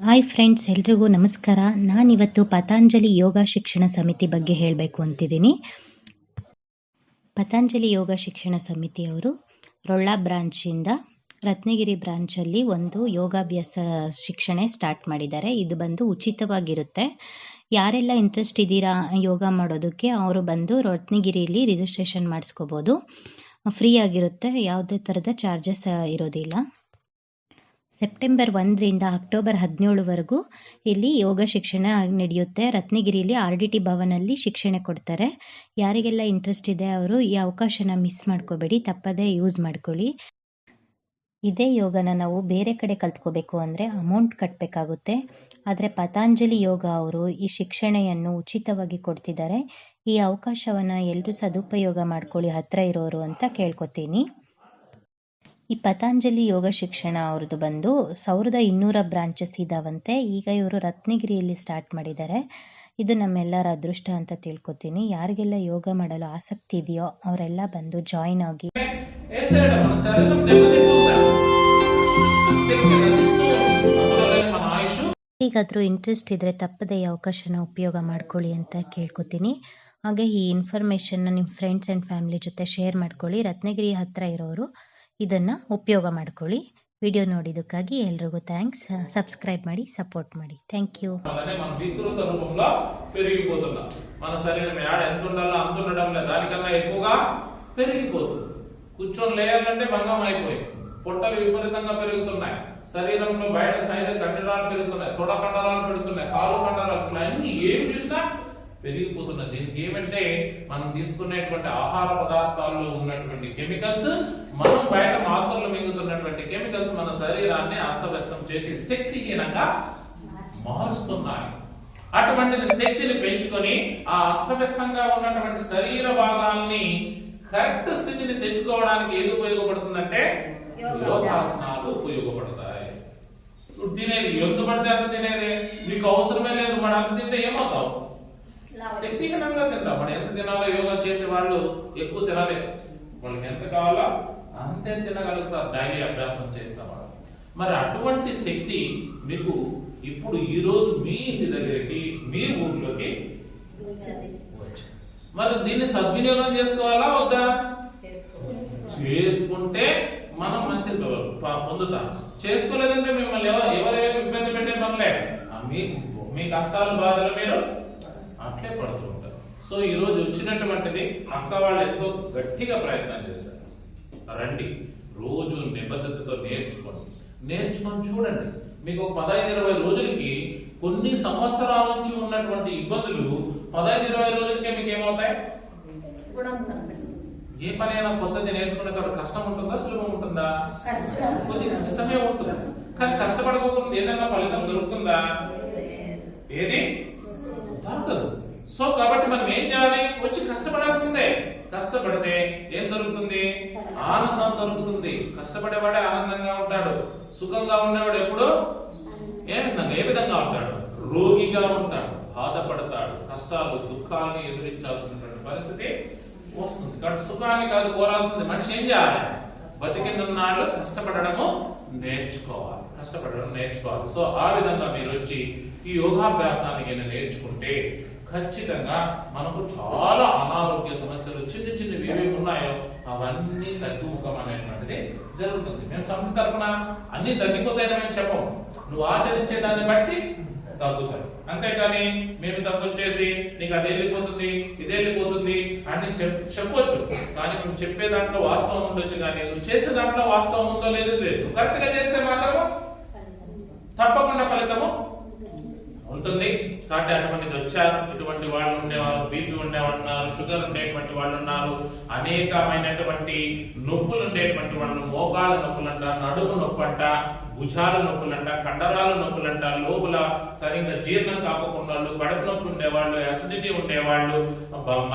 Hi friends, ಎಲ್ರಿಗೂ ನಮಸ್ಕಾರ. ನಾನಿವತ್ತು ಪತಂಜಲಿ ಯೋಗ ಶಿಕ್ಷಣ ಸಮಿತಿ ಬಗ್ಗೆ ಹೇಳಬೇಕು ಅಂತಿದ್ದೀನಿ. ಪತಂಜಲಿ ಯೋಗ ಶಿಕ್ಷಣ ಸಮಿತಿಯವರು ರೊಳ್ಳ ಬ್ರಾಂಚಿಂದ ರತ್ನಗಿರಿ ಬ್ರಾಂಚಲ್ಲಿ ಒಂದು ಯೋಗಾಭ್ಯಾಸ ಶಿಕ್ಷಣ ಸ್ಟಾರ್ಟ್ ಮಾಡಿದ್ದಾರೆ. ಇದು ಬಂದು ಉಚಿತವಾಗಿರುತ್ತೆ. ಯಾರೆಲ್ಲ ಇಂಟ್ರೆಸ್ಟ್ ಇದ್ದೀರಾ ಯೋಗ ಮಾಡೋದಕ್ಕೆ ಅವರು ಬಂದು ರತ್ನಗಿರಿಯಲ್ಲಿ ರಿಜಿಸ್ಟ್ರೇಷನ್ ಮಾಡಿಸ್ಕೋಬೋದು. ಫ್ರೀ ಆಗಿರುತ್ತೆ, ಯಾವುದೇ ಥರದ ಚಾರ್ಜಸ್ ಇರೋದಿಲ್ಲ. ಸೆಪ್ಟೆಂಬರ್ 1ರಿಂದ ಅಕ್ಟೋಬರ್ 17ವರೆಗೂ ಇಲ್ಲಿ ಯೋಗ ಶಿಕ್ಷಣ ನಡೆಯುತ್ತೆ. ರತ್ನಗಿರಿಯಲ್ಲಿ RDT ಭವನಲ್ಲಿ ಶಿಕ್ಷಣ ಕೊಡ್ತಾರೆ. ಯಾರಿಗೆಲ್ಲ ಇಂಟ್ರೆಸ್ಟ್ ಇದೆ ಅವರು ಈ ಅವಕಾಶನ ಮಿಸ್ ಮಾಡ್ಕೋಬೇಡಿ, ತಪ್ಪದೇ ಯೂಸ್ ಮಾಡ್ಕೊಳ್ಳಿ. ಇದೇ ಯೋಗನ ನಾವು ಬೇರೆ ಕಡೆ ಕಲ್ತ್ಕೋಬೇಕು ಅಂದರೆ ಅಮೌಂಟ್ ಕಟ್ಟಬೇಕಾಗುತ್ತೆ. ಆದರೆ ಪತಂಜಲಿ ಯೋಗ ಅವರು ಈ ಶಿಕ್ಷಣೆಯನ್ನು ಉಚಿತವಾಗಿ ಕೊಡ್ತಿದ್ದಾರೆ. ಈ ಅವಕಾಶವನ್ನು ಎಲ್ಲರೂ ಸದುಪಯೋಗ ಮಾಡ್ಕೊಳ್ಳಿ, ಹತ್ತಿರ ಇರೋರು ಅಂತ ಕೇಳ್ಕೊತೀನಿ. ಈ ಪತಂಜಲಿ ಯೋಗ ಶಿಕ್ಷಣ ಅವ್ರದ್ದು ಬಂದು 1200 ಬ್ರಾಂಚಸ್ ಇದಾವಂತೆ. ಈಗ ಇವರು ರತ್ನಗಿರಿಯಲ್ಲಿ ಸ್ಟಾರ್ಟ್ ಮಾಡಿದ್ದಾರೆ. ಇದು ನಮ್ಮೆಲ್ಲರ ಅದೃಷ್ಟ ಅಂತ ತಿಳ್ಕೊತೀನಿ. ಯಾರಿಗೆಲ್ಲ ಯೋಗ ಮಾಡಲು ಆಸಕ್ತಿ ಇದೆಯೋ ಅವರೆಲ್ಲ ಬಂದು ಜಾಯಿನ್ ಆಗಿ. ಈಗಾದರೂ ಇಂಟ್ರೆಸ್ಟ್ ಇದ್ರೆ ತಪ್ಪದೇ ಈ ಅವಕಾಶನ ಉಪಯೋಗ ಮಾಡ್ಕೊಳ್ಳಿ ಅಂತ ಕೇಳ್ಕೊತೀನಿ. ಹಾಗೆ ಈ ಇನ್ಫಾರ್ಮೇಷನ್ನ ನಿಮ್ಮ ಫ್ರೆಂಡ್ಸ್ ಆ್ಯಂಡ್ ಫ್ಯಾಮಿಲಿ ಜೊತೆ ಶೇರ್ ಮಾಡ್ಕೊಳ್ಳಿ. ರತ್ನಗಿರಿ ಹತ್ತಿರ ಇರೋರು ಇದನ್ನು ಉಪಯೋಗ ಮಾಡ್ಕೊಳ್ಳಿ. ವಿಡಿಯೋ ನೋಡಿದ್ದಕ್ಕಾಗಿ ಎಲ್ರಿಗೂ థ్యాంక్స్. సబ్స్క్రైబ్ ಮಾಡಿ, సపోర్ట్ ಮಾಡಿ. Thank you. మన వికృత రూపంలో పెరిగిపోతున్నాం. మన శరీరం యాడ ఎంత ఉండాలో అంత ఉండడం లేదు, దానికన్నా ఎక్కువగా పెరిగిపోతుంది. కూర్చొని లేయాలంటే భంగం అయిపోయింది. పొట్టలు విపరీతంగా పెరుగుతున్నాయి. శరీరంలో బయట సైడ్ కండరాలు పెరుగుతున్నాయి, తొడ కండరాలు పెరుగుతున్నాయి, కాలు కండరాలు, అన్ని ఏమి చూసినా పెరిగిపోతున్నది. దీనికి ఏమంటే మనం తీసుకునేటువంటి ఆహార పదార్థాల్లో ఉన్నటువంటి కెమికల్స్, మనం బయట మాత్రలు మింగుతున్నటువంటి కెమికల్స్ మన శరీరాన్ని అస్తవ్యస్తం చేసి శక్తిహీనంగా మారుస్తున్నాయి. అటువంటి శక్తిని పెంచుకొని ఆ అస్తవ్యస్తంగా ఉన్నటువంటి శరీర భాగాల్ని కరెక్ట్ స్థితిని తెచ్చుకోవడానికి ఏది ఉపయోగపడుతుందంటే యోగాసనాలు ఉపయోగపడతాయి. తినేది ఎంత పడితే అంత తినేదే, మీకు అవసరమే లేదు. మన అంత తింటే ఏమవుతావు? శక్తిహీనంగా తింటాం. మనం ఎంత తినాలో యోగా చేసే వాళ్ళు ఎక్కువ తినలేదు. వాళ్ళకి ఎంత కావాలో అంతే తినగలుగుతారు డైలీ అభ్యాసం చేస్తాం. మరి అటువంటి శక్తి మీకు ఇప్పుడు ఈ రోజు మీ ఇంటి దగ్గరికి, మీ ఊర్లోకి మరి దీన్ని సద్వినియోగం చేసుకోవాలా వద్దా? చేసుకుంటే మనం మంచి పొందుతాం. చేసుకోలేదంటే మిమ్మల్ని ఎవరేమి ఇబ్బంది పెట్టే పనిలే. మీ కష్టాలు బాధలు మీరు అట్లే పడుతూ ఉంటారు. సో ఈ రోజు వచ్చినటువంటిది అక్క వాళ్ళు ఎంతో గట్టిగా ప్రయత్నం చేశారు. రండి, రోజు నిబద్ధతతో నేర్చుకొని చూడండి. మీకు ఒక 15-20 రోజులకి, కొన్ని సంవత్సరాల నుంచి ఉన్నటువంటి ఇబ్బందులు 15-20 రోజులకే మీకు ఏమవుతాయి? ఏ పని అయినా కొత్తది నేర్చుకునే తర్వాత కష్టం ఉంటుందా, సులభం ఉంటుందా? కొద్ది కష్టమే ఉంటుంది. కానీ కష్టపడకపోకుండా ఏదైనా ఫలితం దొరుకుతుందా? ఏది దొరకదు. సో కాబట్టి మనం ఏం చేయాలి? వచ్చి కష్టపడాల్సిందే. కష్టపడితే ఏం దొరుకుతుంది? ఆనందం దొరుకుతుంది. కష్టపడేవాడే ఆనందంగా ఉంటాడు. సుఖంగా ఉండేవాడు ఎప్పుడు ఏ విధంగా ఉంటాడు? రోగిగా ఉంటాడు, బాధపడతాడు, కష్టాలు దుఃఖాలని ఎదురించాల్సినటువంటి పరిస్థితి వస్తుంది. కాబట్టి సుఖాన్ని కాదు కోరాల్సింది. మనిషి ఏం చేయాలి? బతికినాళ్ళు కష్టపడము నేర్చుకోవాలి. సో ఆ విధంగా మీరు వచ్చి ఈ యోగాభ్యాసాన్ని నేర్చుకుంటే ఖచ్చితంగా మనకు చాలా అనారోగ్య సమస్యలు చిన్నవి ఏవి ఉన్నాయో అవన్నీ తగ్గుముఖం అనేటువంటిది జరుగుతుంది. మేము సమితి తరఫున అన్ని తగ్గిపోతాయని మేము చెప్పము. నువ్వు ఆచరించే దాన్ని బట్టి తగ్గుతాయి. అంతేకాని మేము తగ్గొచ్చేసి నీకు అది వెళ్ళిపోతుంది, ఇది వెళ్ళిపోతుంది అని చెప్పొచ్చు. కానీ నువ్వు చెప్పే దాంట్లో వాస్తవం ఉండొచ్చు, కానీ నువ్వు చేసే దాంట్లో వాస్తవం ఉందో లేదు. నువ్వు కరెక్ట్ గా చేస్తే మాత్రము తప్పకుండా ఫలితము ఉంటుంది. కాబట్టి అటువంటిది వచ్చారు. ఇటువంటి వాళ్ళు ఉండేవారు, బీపీ ఉండేవాళ్ళు ఉన్నారు, షుగర్ ఉండేటువంటి వాళ్ళు ఉన్నారు, అనేకమైనటువంటి నొప్పులు ఉండేటువంటి వాళ్ళు, మోకాళ్ళ నొప్పులంట, నడుము నొప్పంట, భుజాల నొప్పులంట, కండరాల నొప్పులంట, లోపల సరిగ్గా జీర్ణం కాకుండా కడుపు నొప్పి ఉండేవాళ్ళు, అసిడిటీ ఉండేవాళ్ళు,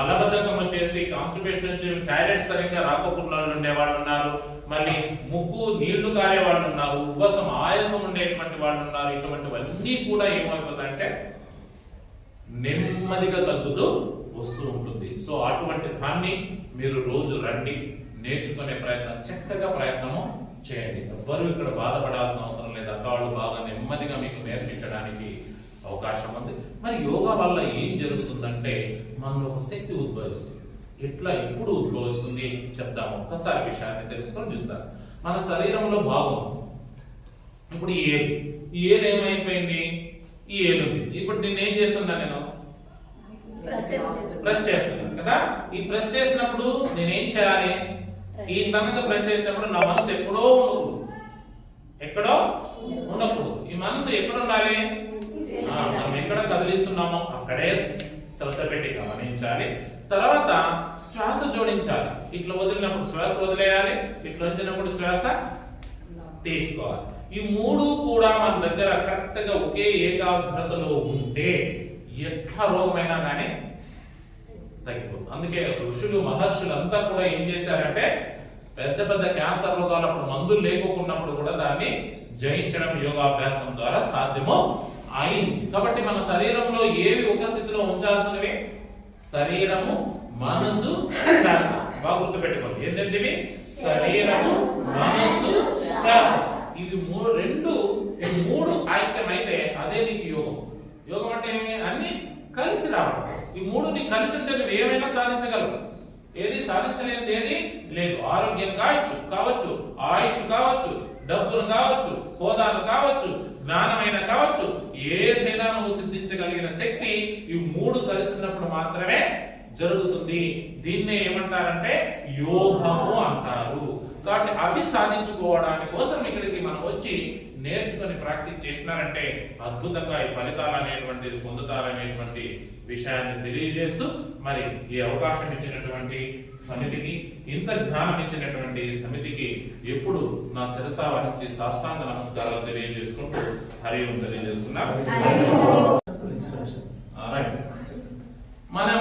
మలబద్ధకం వచ్చేసి కాన్స్టిపేషన్ వచ్చి టాయిలెట్ సరిగ్గా రాకపోకుండా ఉండేవాళ్ళు ఉన్నారు, మళ్ళీ ముక్కు నీళ్లు కారే వాళ్ళు ఉన్నారు, ఉపవాసం ఆయాసం ఉండేటువంటి వాళ్ళు ఉన్నారు. ఇటువంటివన్నీ కూడా ఏమైపోతాయంటే నెమ్మదిగా తగ్గుతూ వస్తూ ఉంటుంది. సో అటువంటి దాన్ని మీరు రోజు రండి, నేర్చుకునే ప్రయత్నము చేయండి. ఎవ్వరూ ఇక్కడ బాధపడాల్సిన అవసరం లేదు. అక్క వాళ్ళు బాగా నెమ్మదిగా మీకు నేర్పించడం చేయడానికి అవకాశం ఉంది. మరి యోగా వల్ల ఏం జరుగుతుందంటే మనలో ఒక శక్తి ఉద్భవిస్తుంది. ఎట్లా ఎప్పుడు ఉద్భవిస్తుంది చెప్తాము. ఒక్కసారి విషయాన్ని తెలుసుకొని చూస్తారు. మన శరీరంలో భాగం ఇప్పుడు ఈ ఏలు ఏమైపోయింది, ఈ ఏలు ఉంది. ఇప్పుడు దీన్ని ఏం చేస్తున్నా నేను ప్రెస్ చేస్తున్నాను కదా. ఈ ప్రెస్ చేసినప్పుడు నేనేం చేయాలి, ఈ తనగా ప్రెస్ చేసినప్పుడు నా మనసు ఎక్కడో ఉండకూడదు. ఈ మనసు ఎక్కడ ఉండాలి, మనం ఎక్కడ కదిలిస్తున్నామో అక్కడే శ్రద్ధ పెట్టి గమనించాలి. తర్వాత శ్వాస జోడించాలి. ఇట్లా వదిలినప్పుడు శ్వాస వదిలేయాలి, ఇట్లా వచ్చినప్పుడు శ్వాస తీసుకోవాలి. ఈ మూడు కూడా మన దగ్గర కరెక్ట్ గా ఒకే ఏకాగ్రతలో ఉంటే ఎట్లా రోగమైనా కానీ తగ్గిపోతుంది. అందుకే ఋషులు మహర్షులు అంతా కూడా ఏం చేశారంటే పెద్ద పెద్ద క్యాన్సర్ రోగాలు అప్పుడు మందులు లేకపోకున్నప్పుడు కూడా దాన్ని జయించడం యోగాభ్యాసం ద్వారా సాధ్యము అయింది. కాబట్టి మన శరీరంలో ఏవి ఒక స్థితిలో ఉంచాల్సినవి, శరీరము, మనసు, శ్వాస. బాగా గుర్తుపెట్టుకోండి. ఏంటంటే శరీరము, మనసు, శ్వాస. ఇవి మూడు ఐక్యమైతే అదే నీకు యోగం. యోగం అంటే ఏమి, అన్ని కలిసి రావడం. ఈ మూడు నీకు కలిసి ఉంటే నువ్వు ఏమైనా సాధించగలవు. ఏది సాధించలేనిది ఏది లేదు. ఆరోగ్యం కావచ్చు, ఆయుష్ కావచ్చు, డబ్బును కావచ్చు, హోదాను కావచ్చు, జ్ఞానమైన కావచ్చు, ఏదైనా నువ్వు సిద్ధించగలిగిన శక్తి ఈ మూడు కలిసినప్పుడు మాత్రమే జరుగుతుంది. దీన్నే ఏమంటారంటే యోగము అంటారు. కాబట్టి అవి సాధించుకోవడానికి కోసం ఇక్కడికి మనం వచ్చి నేర్చుకొని ప్రాక్టీస్ చేసినారంటే అద్భుతంగా ఈ ఫలితాలు అనేటువంటిది పొందుతారనేటువంటి విషయాన్ని తెలియజేస్తూ మరి ఈ అవకాశం ఇచ్చినటువంటి సమితికి, ఇంత జ్ఞానం ఇచ్చినటువంటి సమితికి ఎప్పుడు నా శిరసా వహించి సాష్టాంగ నమస్కారాలు తెలియజేసుకుంటూ హరి ఓం తెలియజేస్తున్నాం. మనం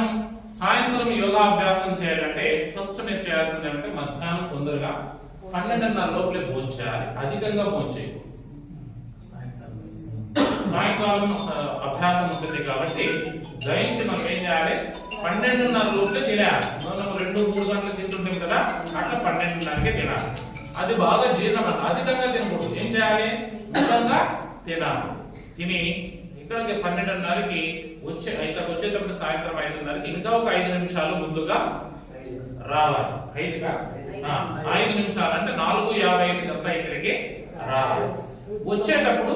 సాయంత్రం యోగాభ్యాసం చేయాలంటే ఫస్ట్ మీరు చేయాల్సింది అంటే మధ్యాహ్నం తొందరగా 12:30 లోపలే భోజనం చేయాలి. అధికంగా భోజనం చేయకూడదు. సాయంకాలం అభ్యాసం ఉంటుంది కాబట్టి గ్రహించి మనం ఏం చేయాలి, 12:30 లోపలే తినాలి. మనం 2-3 గంటలు తింటుంటాం కదా, అట్లా 12:30కే తినాలి. అది బాగా జీర్ణం. అధికంగా తినకూడదు. ఏం చేయాలి, మితంగా తినాలి. తిని ఇక్కడికి 12:30కి వచ్చేటప్పుడు సాయంత్రం 5:30కి ఇంకా ఒక 5 నిమిషాలు ముందుగా రావాలి. 5 నిమిషాలు అంటే 4:55 అంతా ఇక్కడికి రావాలి. వచ్చేటప్పుడు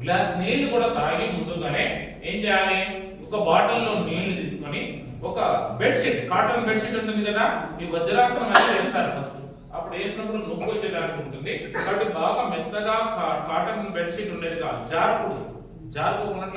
గ్లాస్ నీళ్లు కూడా తాగి ముందుగానే ఏం చేయాలి, ఒక బాటిల్లో నీళ్లు తీసుకొని ఒక బెడ్షీట్, కాటన్ బెడ్షీట్ ఉంటుంది కదా, ఈ వజ్రాసనం అనేది వేస్తారు ఫస్ట్. అప్పుడు వేసినప్పుడు నొప్పి వచ్చేదానికి ఉంటుంది. కాబట్టి బాగా మెత్తగా కాటన్ బెడ్షీట్ ఉండేది కాదు, జారకూడదు. జారుకోకుండా